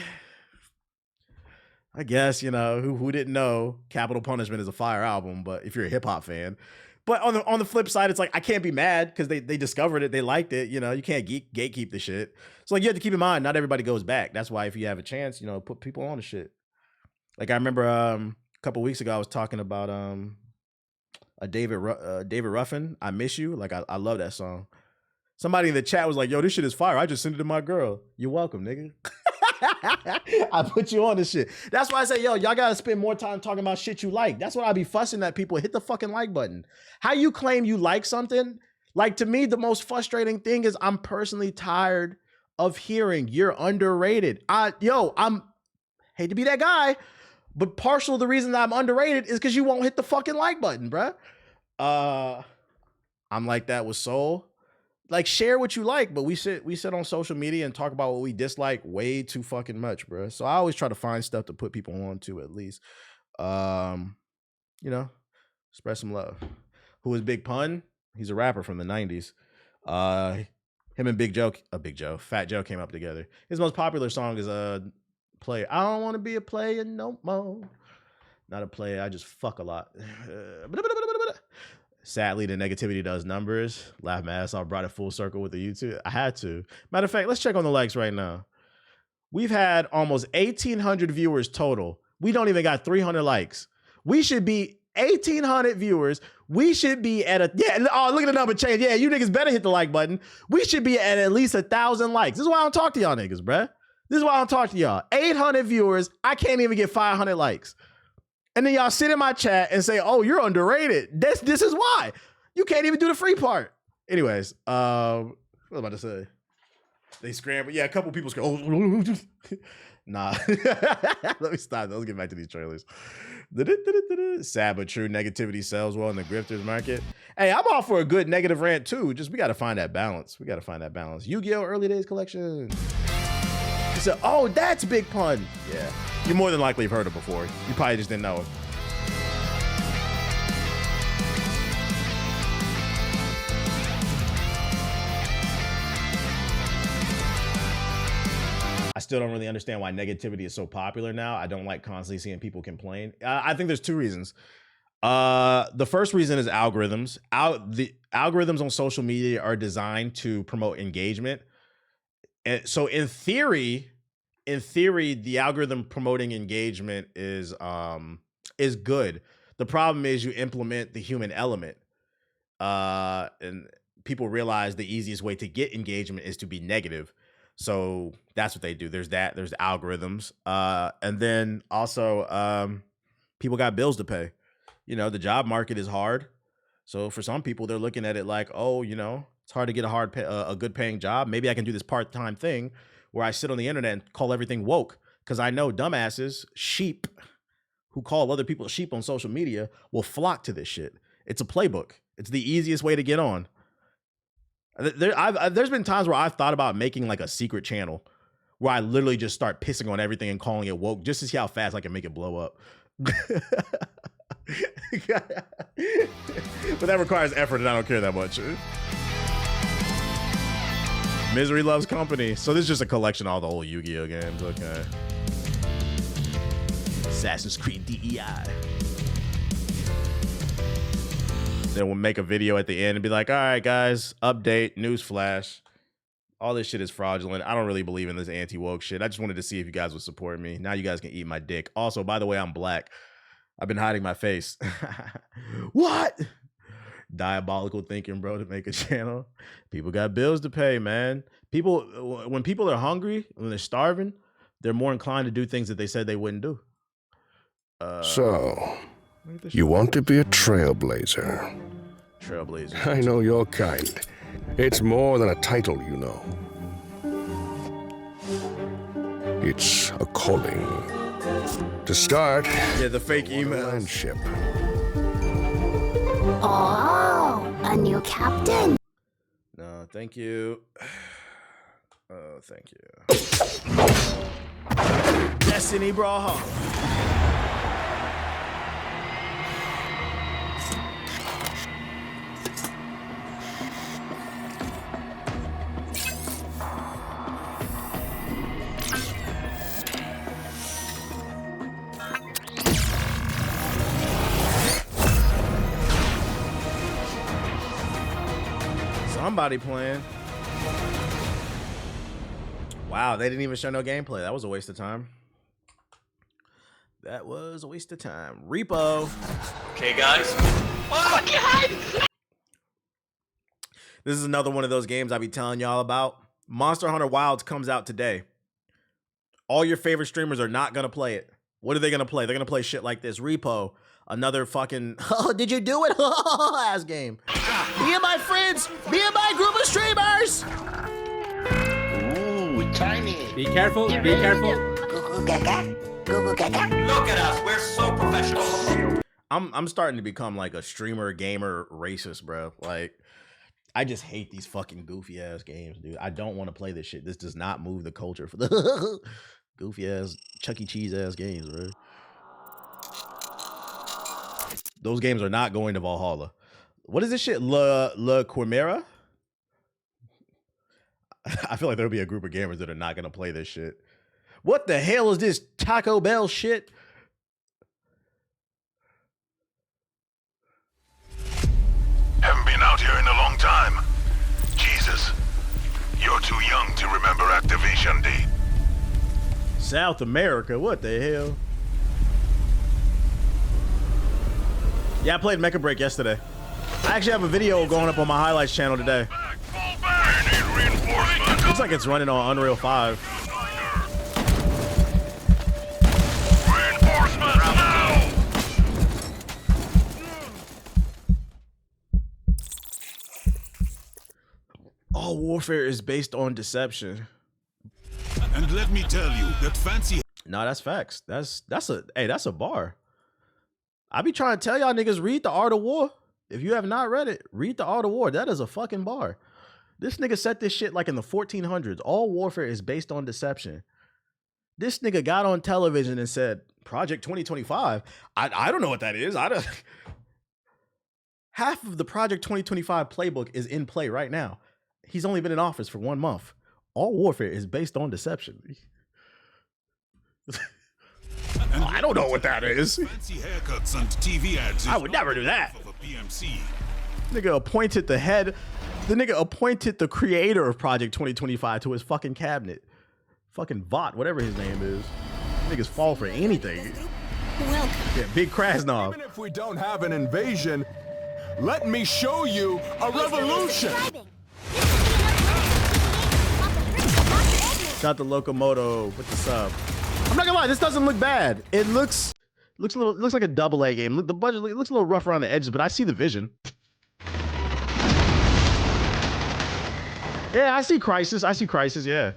I guess, who didn't know Capital Punishment is a fire album, but if you're a hip hop fan. But on the flip side, it's like I can't be mad because they discovered it, they liked it. You can't gatekeep the shit. So like you have to keep in mind, not everybody goes back. That's why if you have a chance, put people on the shit. Like I remember a couple weeks ago, I was talking about David Ruffin, "I Miss You." Like I love that song. Somebody in the chat was like, yo, this shit is fire. I just sent it to my girl. You're welcome, nigga. I put you on this shit. That's why I say, yo, y'all gotta spend more time talking about shit you like. That's what I be fussing at people. Hit the fucking like button. How you claim you like something? Like, to me, the most frustrating thing is I'm personally tired of hearing you're underrated. I'm hate to be that guy, but partial of the reason that I'm underrated is because you won't hit the fucking like button, bruh. I'm like that with Soul. Like, share what you like, but we sit on social media and talk about what we dislike way too fucking much, bro. So I always try to find stuff to put people on to, at least. You know, spread some love. Who is Big Pun? He's a rapper from the 90s. Him and Fat Joe came up together. His most popular song is Play. I don't want to be a player no more. Not a player, I just fuck a lot. Sadly, the negativity does numbers. Laugh my ass off. Brought it full circle with the YouTube. I had to. Matter of fact, let's check on the likes right now. We've had almost 1,800 viewers total. We don't even got 300 likes. We should be 1,800 viewers. We should be at oh, look at the number change. Yeah, you niggas better hit the like button. We should be at least 1,000 likes. This is why I don't talk to y'all niggas, bruh. This is why I don't talk to y'all. 800 viewers. I can't even get 500 likes. And then y'all sit in my chat and say, oh, you're underrated. This is why. You can't even do the free part. Anyways, what was I about to say? They scrambled. Yeah, a couple people scrambled. Oh, nah. Let me stop. Let's get back to these trailers. Sad but true. Negativity sells well in the grifters market. Hey, I'm all for a good negative rant too. Just we got to find that balance. Yu-Gi-Oh! Early Days Collection. He said, oh, that's Big Pun. Yeah. You more than likely have heard it before. You probably just didn't know it. I still don't really understand why negativity is so popular now. I don't like constantly seeing people complain. I think there's two reasons. The first reason is algorithms. The algorithms on social media are designed to promote engagement. And so in theory, the algorithm promoting engagement is good. The problem is you implement the human element. And people realize the easiest way to get engagement is to be negative. So that's what they do. There's algorithms. And then also people got bills to pay. You know, the job market is hard. So for some people, they're looking at it like, oh, you know, it's hard to get a good paying job. Maybe I can do this part-time thing where I sit on the internet and call everything woke. Because I know dumbasses, sheep, who call other people sheep on social media will flock to this shit. It's a playbook. It's the easiest way to get on. There's been times where I've thought about making like a secret channel where I literally just start pissing on everything and calling it woke just to see how fast I can make it blow up. But that requires effort and I don't care that much. Misery loves company. So this is just a collection of all the old Yu-Gi-Oh games. Okay. Assassin's Creed DEI. Then we'll make a video at the end and be like, all right, guys, update, newsflash. All this shit is fraudulent. I don't really believe in this anti-woke shit. I just wanted to see if you guys would support me. Now you guys can eat my dick. Also, by the way, I'm black. I've been hiding my face. What? Diabolical thinking, bro, to make a channel. People got bills to pay, man. When people are hungry, when they're starving, they're more inclined to do things that they said they wouldn't do. So, you want to be a trailblazer? Trailblazer. I know your kind. It's more than a title, you know. It's a calling. To start, yeah, the fake emails. Ship. Oh, a new captain. No, thank you. Oh, thank you. Destiny Brawlhalla. Somebody playing. Wow, they didn't even show no gameplay. That was a waste of time. Repo. Okay, guys. Oh, God! This is another one of those games I be telling y'all about. Monster Hunter Wilds comes out today. All your favorite streamers are not gonna play it. What are they gonna play? They're gonna play shit like this. Repo, another fucking, oh, did you do it? ass game. Me and my friends, me and my group of streamers. Ooh, tiny. Be careful, be careful. Look at us, we're so professional. I'm starting to become like a streamer, gamer, racist, bro. Like, I just hate these fucking goofy ass games, dude. I don't want to play this shit. This does not move the culture for the goofy ass, Chuck E. Cheese ass games, bro. Those games are not going to Valhalla. What is this shit? La Quimera? I feel like there'll be a group of gamers that are not going to play this shit. What the hell is this Taco Bell shit? Haven't been out here in a long time. Jesus, you're too young to remember activation date. South America, what the hell? Yeah, I played Mecha Break yesterday. I actually have a video going up on my highlights channel today. Looks like it's running on Unreal 5. All warfare is based on deception. And let me tell you that fancy. No, that's facts. That's a bar. I be trying to tell y'all niggas, read The Art of War. If you have not read it, read The Art of War. That is a fucking bar. This nigga set this shit like in the 1400s. All warfare is based on deception. This nigga got on television and said, Project 2025. I don't know what that is. I don't. Half of the Project 2025 playbook is in play right now. He's only been in office for 1 month. All warfare is based on deception. I don't know what that is. Fancy haircuts and TV ads. I would never do that. Nigga appointed the head. The nigga appointed the creator of Project 2025 to his fucking cabinet. Fucking Vought, whatever his name is. Niggas fall for anything. Welcome. Yeah, Big Krasnov. Even if we don't have an invasion, let me show you a revolution. Got the Locomoto with the sub. I'm not gonna lie, this doesn't look bad. It looks like a double A game. The budget looks a little rough around the edges, but I see the vision. Yeah, I see Crisis. I see Crisis, yeah.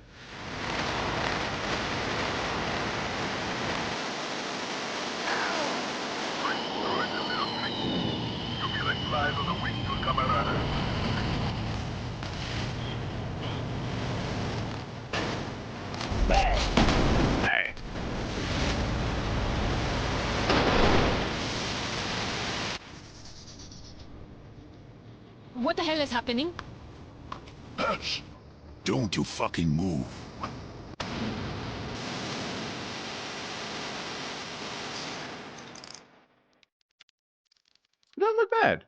What the hell is happening? Hush! Don't you fucking move. It doesn't look bad.